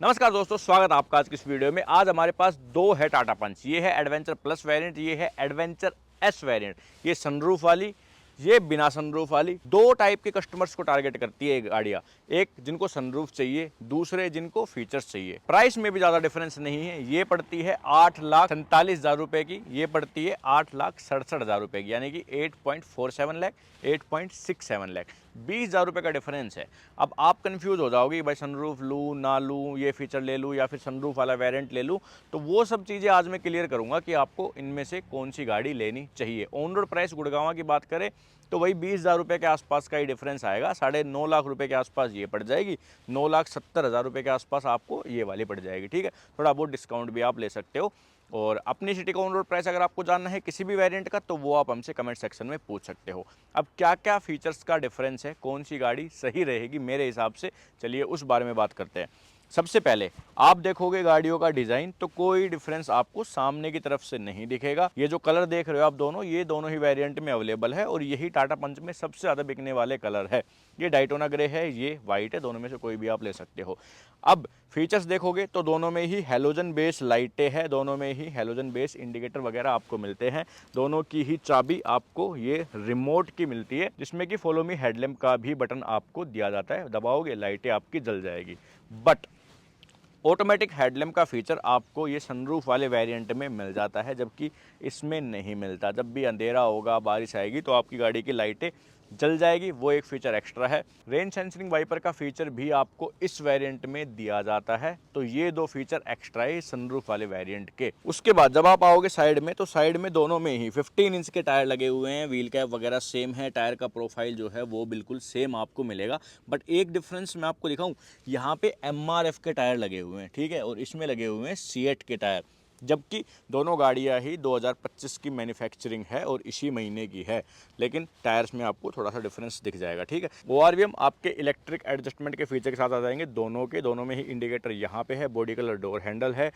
नमस्कार दोस्तों, स्वागत है आपका आज की इस वीडियो में। आज हमारे पास दो है टाटा पंच। ये है एडवेंचर प्लस वेरिएंट, ये है एडवेंचर एस वेरिएंट। ये सनरूफ वाली, ये बिना सनरूफ वाली। दो टाइप के कस्टमर्स को टारगेट करती है ये गाड़ियाँ। एक जिनको सनरूफ चाहिए, दूसरे जिनको फीचर्स चाहिए। प्राइस में भी ज़्यादा डिफरेंस नहीं है। ये पड़ती है 8,47,000 रुपए की, ये पड़ती है 8,67,000 रुपए की, यानी कि 8.47 लाख, 8.67 लाख, 20,000 रुपये का डिफरेंस है। अब आप कंफ्यूज हो जाओगे भाई सनरूफ लूँ ना लूँ, ये फीचर ले लूँ या फिर सनरूफ वाला वेरिएंट ले लूँ। तो वो सब चीज़ें आज मैं क्लियर करूँगा कि आपको इनमें से कौन सी गाड़ी लेनी चाहिए। ऑन रोड प्राइस गुड़गांव की बात करें तो वही 20,000 रुपये के आसपास का ही डिफरेंस आएगा। 9.5 लाख रुपए के आसपास ये पड़ जाएगी, 9,70,000 रुपये के आसपास आपको ये वाली पड़ जाएगी। ठीक है, थोड़ा बहुत डिस्काउंट भी आप ले सकते हो। और अपनी सिटी का ऑन रोड प्राइस अगर आपको जानना है किसी भी वेरिएंट का, तो वो आप हमसे कमेंट सेक्शन में पूछ सकते हो। अब क्या क्या फीचर्स का डिफरेंस है, कौन सी गाड़ी सही रहेगी मेरे हिसाब से, चलिए उस बारे में बात करते हैं। सबसे पहले आप देखोगे गाड़ियों का डिज़ाइन तो कोई डिफरेंस आपको सामने की तरफ से नहीं दिखेगा। ये जो कलर देख रहे हो आप दोनों, ये दोनों ही वेरिएंट में अवेलेबल है और यही टाटा पंच में सबसे ज़्यादा बिकने वाले कलर है। ये डाइटोना ग्रे है, ये वाइट है, दोनों में से कोई भी आप ले सकते हो। अब फीचर्स देखोगे तो दोनों में ही हेलोजन बेस लाइटें हैं, दोनों में ही हेलोजन बेस इंडिकेटर वगैरह आपको मिलते हैं। दोनों की ही चाबी आपको ये रिमोट की मिलती है, जिसमें कि फॉलो मी हेडलैम्प का भी बटन आपको दिया जाता है। दबाओगे लाइटें आपकी जल जाएगी। बट ऑटोमेटिक हेडलैम्प का फीचर आपको ये सनरूफ वाले वेरिएंट में मिल जाता है, जबकि इसमें नहीं मिलता। जब भी अंधेरा होगा, बारिश आएगी तो आपकी गाड़ी की लाइटें जल जाएगी, वो एक फीचर एक्स्ट्रा है। रेन सेंसरिंग वाइपर का फीचर भी आपको इस वेरिएंट में दिया जाता है, तो ये दो फीचर एक्स्ट्रा है सनरूफ वाले वेरिएंट के। उसके बाद जब आप आओगे साइड में, तो साइड में दोनों में ही 15 इंच के टायर लगे हुए हैं। व्हील कैप वगैरह सेम है, टायर का प्रोफाइल जो है वो बिल्कुल सेम आपको मिलेगा। बट एक डिफरेंस मैं आपको दिखाऊं, यहाँ पे MRF के टायर लगे हुए हैं, ठीक है, और इसमें लगे हुए हैं सीएट के टायर। जबकि दोनों गाड़ियां ही 2025 की मैन्युफैक्चरिंग है और इसी महीने की है, लेकिन टायर्स में आपको थोड़ा सा डिफरेंस दिख जाएगा। ठीक है, ORVM आपके इलेक्ट्रिक एडजस्टमेंट के फीचर के साथ आ जाएंगे। दोनों में ही इंडिकेटर यहाँ पे है, बॉडी कलर डोर हैंडल है,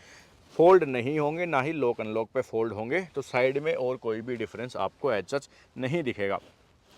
फोल्ड नहीं होंगे, ना ही लॉक अनलॉक पे फोल्ड होंगे। तो साइड में और कोई भी डिफरेंस आपको एज सच नहीं दिखेगा।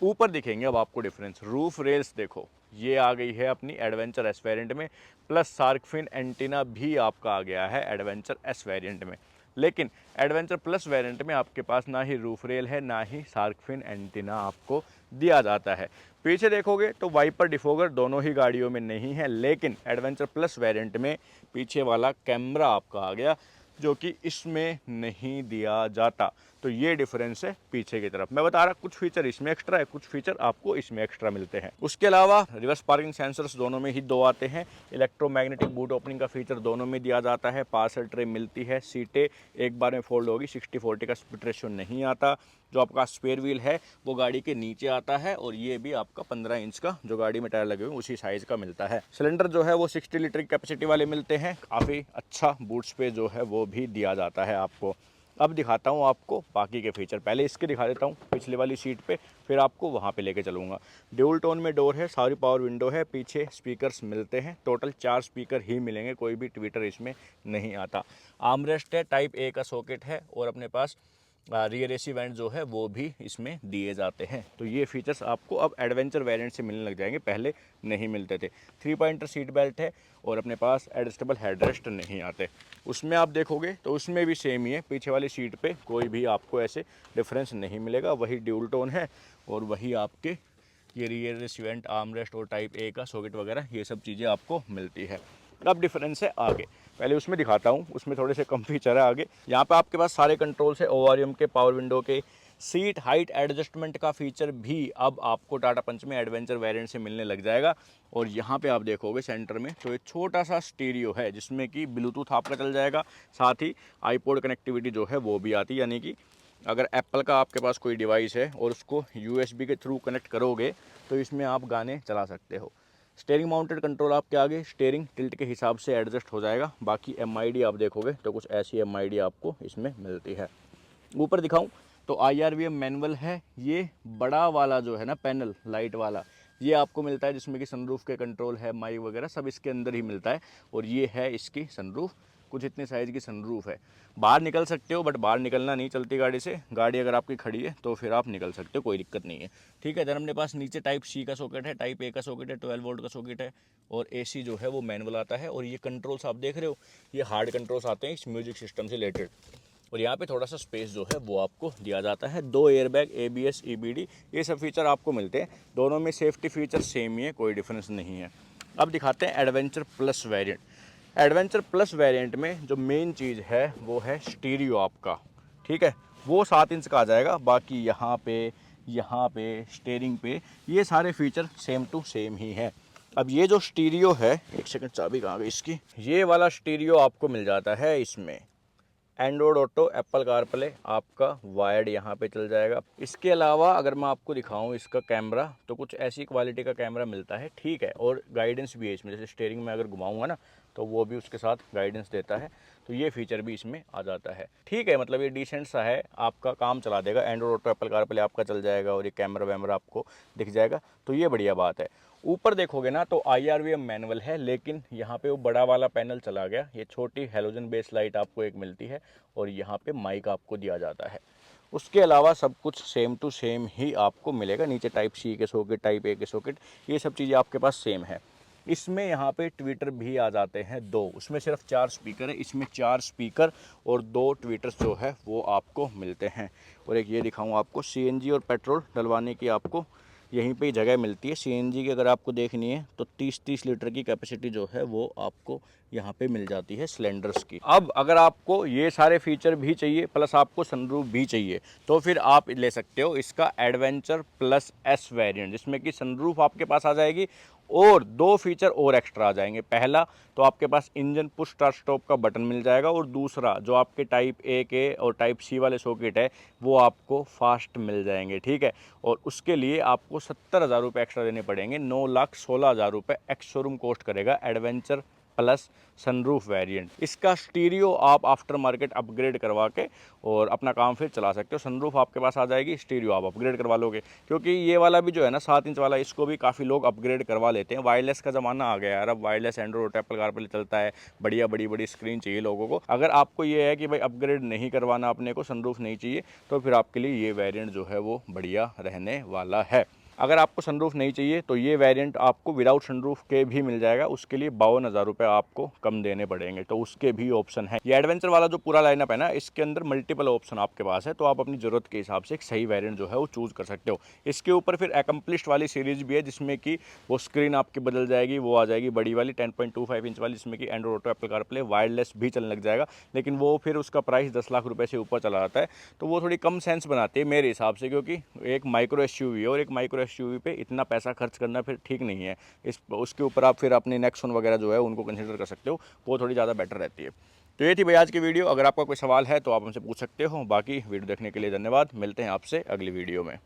ऊपर दिखेंगे अब आपको डिफरेंस। रूफ रेल्स देखो, ये आ गई है अपनी एडवेंचर एस वेरिएंट में, प्लस शार्क फिन एंटीना भी आपका आ गया है एडवेंचर एस वेरिएंट में। लेकिन एडवेंचर प्लस वेरिएंट में आपके पास ना ही रूफ रेल है, ना ही शार्क फिन एंटीना आपको दिया जाता है। पीछे देखोगे तो वाइपर डिफोगर दोनों ही गाड़ियों में नहीं है, लेकिन एडवेंचर प्लस वेरिएंट में पीछे वाला कैमरा आपका आ गया, जो कि इसमें नहीं दिया जाता। तो ये डिफरेंस है पीछे की तरफ। मैं बता रहा, कुछ फीचर इसमें एक्स्ट्रा है, कुछ फीचर आपको इसमें एक्स्ट्रा मिलते हैं। उसके अलावा रिवर्स पार्किंग सेंसर्स दोनों में ही दो आते हैं। इलेक्ट्रोमैग्नेटिक बूट ओपनिंग का फीचर दोनों में दिया जाता है। पार्सल ट्रे मिलती है, सीटें एक बार में फोल्ड होगी, 60-40 का स्प्लिट रेशियो नहीं आता। जो आपका स्पेयर व्हील है वो गाड़ी के नीचे आता है, और ये भी आपका 15 इंच का जो गाड़ी में टायर लगे हुए उसी साइज का मिलता है। सिलेंडर जो है वो 60 लीटर की कैपेसिटी वाले मिलते हैं। काफ़ी अच्छा बूट स्पेस जो है वो भी दिया जाता है आपको। अब दिखाता हूँ आपको बाकी के फीचर। पहले इसके दिखा देता हूँ पिछले वाली सीट पे, फिर आपको वहाँ पे लेके चलूँगा। ड्यूल टोन में डोर है, सारी पावर विंडो है, पीछे स्पीकर्स मिलते हैं। टोटल 4 स्पीकर ही मिलेंगे, कोई भी ट्विटर इसमें नहीं आता। आर्मरेस्ट है, टाइप ए का सॉकेट है, और अपने पास रियर एसी वेंट जो है वो भी इसमें दिए जाते हैं। तो ये फीचर्स आपको अब एडवेंचर वेरिएंट से मिलने लग जाएंगे, पहले नहीं मिलते थे। 3 पॉइंटर सीट बेल्ट है, और अपने पास एडजस्टेबल हेडरेस्ट नहीं आते। उसमें आप देखोगे तो उसमें भी सेम ही है, पीछे वाली सीट पे कोई भी आपको ऐसे डिफरेंस नहीं मिलेगा। वही ड्यूल टोन है, और वही आपके ये रियर एसी वेंट, आर्मरेस्ट और टाइप ए का सॉकेट वगैरह ये सब चीज़ें आपको मिलती है। अब डिफरेंस है आगे, पहले उसमें दिखाता हूँ। उसमें थोड़े से कम फीचर है आगे। यहाँ पे आपके पास सारे कंट्रोल्स है, ORVM के, पावर विंडो के। सीट हाइट एडजस्टमेंट का फीचर भी अब आपको टाटा पंच में एडवेंचर वेरिएंट से मिलने लग जाएगा। और यहाँ पे आप देखोगे सेंटर में तो एक छोटा सा स्टीरियो है, जिसमें कि ब्लूटूथ आपका चल जाएगा, साथ ही आईपॉड कनेक्टिविटी जो है वो भी आती है। यानी कि अगर एप्पल का आपके पास कोई डिवाइस है और उसको USB के थ्रू कनेक्ट करोगे तो इसमें आप गाने चला सकते हो। स्टेयरिंग माउंटेड कंट्रोल आपके आगे, स्टेयरिंग टिल्ट के हिसाब से एडजस्ट हो जाएगा। बाकी MID आप देखोगे तो कुछ ऐसी MID आपको इसमें मिलती है। ऊपर दिखाऊं तो IRVM मैनुअल है। ये बड़ा वाला जो है ना पैनल, लाइट वाला, ये आपको मिलता है, जिसमें कि सनरूफ के कंट्रोल है, माइक वगैरह सब इसके अंदर ही मिलता है। और ये है इसकी सनरूफ। कुछ इतनी साइज़ की सनरूफ है। बाहर निकल सकते हो, बट बाहर निकलना नहीं चलती गाड़ी से। गाड़ी अगर आपकी खड़ी है तो फिर आप निकल सकते हो, कोई दिक्कत नहीं है। ठीक है, इधर अपने पास नीचे टाइप सी का सॉकेट है, टाइप ए का सॉकेट है, 12 वोल्ट का सॉकेट है, और AC जो है वो मैनुअल आता है। और ये कंट्रोल्स आप देख रहे हो, ये हार्ड कंट्रोल्स आते हैं इस म्यूजिक सिस्टम से रिलेटेड। और यहाँ पे थोड़ा सा स्पेस जो है वो आपको दिया जाता है। 2 एयरबैग, ABS, EBD, ये सब फीचर आपको मिलते हैं। दोनों में सेफ्टी फीचर सेम ही है, कोई डिफरेंस नहीं है। अब दिखाते हैं adventure plus variant. Adventure plus variant में जो मेन चीज़ है वो है स्टीरियो आपका। ठीक है, वो 7 इंच का आ जाएगा। बाकी यहाँ पे स्टीयरिंग पे ये सारे फीचर सेम टू सेम ही है। अब ये जो स्टीरियो है, एक सेकंड, चाबी कहाँ गई इसकी, ये वाला स्टीरियो आपको मिल जाता है इसमें। एंड्रॉयड ऑटो, एप्पल कारप्ले, आपका वायर्ड यहाँ पे चल जाएगा। इसके अलावा अगर मैं आपको दिखाऊं इसका कैमरा, तो कुछ ऐसी क्वालिटी का कैमरा मिलता है, ठीक है। और गाइडेंस भी है इसमें, जैसे स्टीयरिंग में अगर घुमाऊंगा ना तो वो भी उसके साथ गाइडेंस देता है। तो ये फीचर भी इसमें आ जाता है। ठीक है, मतलब ये डिसेंट सा है, आपका काम चला देगा। एंड्रॉयड ऑटो, एप्पल कारप्ले आपका चल जाएगा, और ये कैमरा वैमरा आपको दिख जाएगा, तो ये बढ़िया बात है। ऊपर देखोगे ना तो IRVM मैनुअल है, लेकिन यहाँ पे वो बड़ा वाला पैनल चला गया। ये छोटी हेलोजन बेस लाइट आपको एक मिलती है, और यहाँ पे माइक आपको दिया जाता है। उसके अलावा सब कुछ सेम टू सेम ही आपको मिलेगा। नीचे टाइप C के सॉकेट, टाइप A के सॉकेट, ये सब चीज़ें आपके पास सेम है। इसमें यहाँ पे ट्विटर भी आ जाते हैं 2, उसमें सिर्फ 4 स्पीकर है, इसमें 4 स्पीकर और 2 ट्विटर्स जो है वो आपको मिलते हैं। और एक ये दिखाऊँ आपको, CNG और पेट्रोल डलवाने की आपको यहीं पे ही जगह मिलती है। CNG की अगर आपको देखनी है तो 30-30 लीटर की कैपेसिटी जो है वो आपको यहाँ पे मिल जाती है सिलेंडर्स की। अब अगर आपको ये सारे फीचर भी चाहिए प्लस आपको सनरूफ भी चाहिए, तो फिर आप ले सकते हो इसका एडवेंचर प्लस S वेरिएंट, जिसमें कि सनरूफ आपके पास आ जाएगी और 2 फीचर और एक्स्ट्रा आ जाएंगे। पहला तो आपके पास इंजन पुश स्टार्ट स्टॉप का बटन मिल जाएगा, और दूसरा जो आपके टाइप A के और टाइप C वाले सॉकेट है वो आपको फास्ट मिल जाएंगे। ठीक है, और उसके लिए आपको 70,000 रुपये एक्स्ट्रा देने पड़ेंगे। 9,16,000 रुपये एक्स शोरूम कॉस्ट करेगा एडवेंचर प्लस सनरूफ वेरिएंट। इसका स्टीरियो आप आफ्टर मार्केट अपग्रेड करवा के और अपना काम फिर चला सकते हो। सनरूफ आपके पास आ जाएगी, स्टीरियो आप अपग्रेड करवा लोगे, क्योंकि ये वाला भी जो है ना 7 इंच वाला, इसको भी काफ़ी लोग अपग्रेड करवा लेते हैं। वायरलेस का ज़माना आ गया यार, अब वायरलेस एंड्रॉयड एप्पल कारप्ले चलता है, बढ़िया बड़ी बड़ी स्क्रीन चाहिए लोगों को। अगर आपको ये है कि भाई अपग्रेड नहीं करवाना, अपने को सनरूफ नहीं चाहिए, तो फिर आपके लिए ये वेरिएंट जो है वो बढ़िया रहने वाला है। अगर आपको सनरूफ नहीं चाहिए तो ये वेरिएंट आपको विदाउट सनरूफ के भी मिल जाएगा, उसके लिए 52,000 रुपये आपको कम देने पड़ेंगे, तो उसके भी ऑप्शन है। ये एडवेंचर वाला जो पूरा लाइनअप है ना, इसके अंदर मल्टीपल ऑप्शन आपके पास है, तो आप अपनी ज़रूरत के हिसाब से एक सही वेरिएंट जो है वो चूज़ कर सकते हो। इसके ऊपर फिर एकम्प्लिश्ड वाली सीरीज़ भी है, जिसमें कि वो स्क्रीन आपकी बदल जाएगी, वो आ जाएगी बड़ी वाली 10.25 इंच वाली, जिसमें कि Android auto, Apple CarPlay, wireless भी चलने लग जाएगा। लेकिन वो फिर उसका प्राइस 10 लाख रुपये से ऊपर चला जाता है, तो वो थोड़ी कम सेंस बनाती है मेरे हिसाब से, क्योंकि एक माइक्रो SUV है और एक माइक्रो SUV पे इतना पैसा खर्च करना फिर ठीक नहीं है। उसके ऊपर आप फिर अपने नेक्सॉन वगैरह जो है उनको कंसिडर कर सकते हो, वो थोड़ी ज़्यादा बेटर रहती है। तो ये थी भाई आज की वीडियो। अगर आपका कोई सवाल है तो आप हमसे पूछ सकते हो। बाकी वीडियो देखने के लिए धन्यवाद। मिलते हैं आपसे अगली वीडियो में।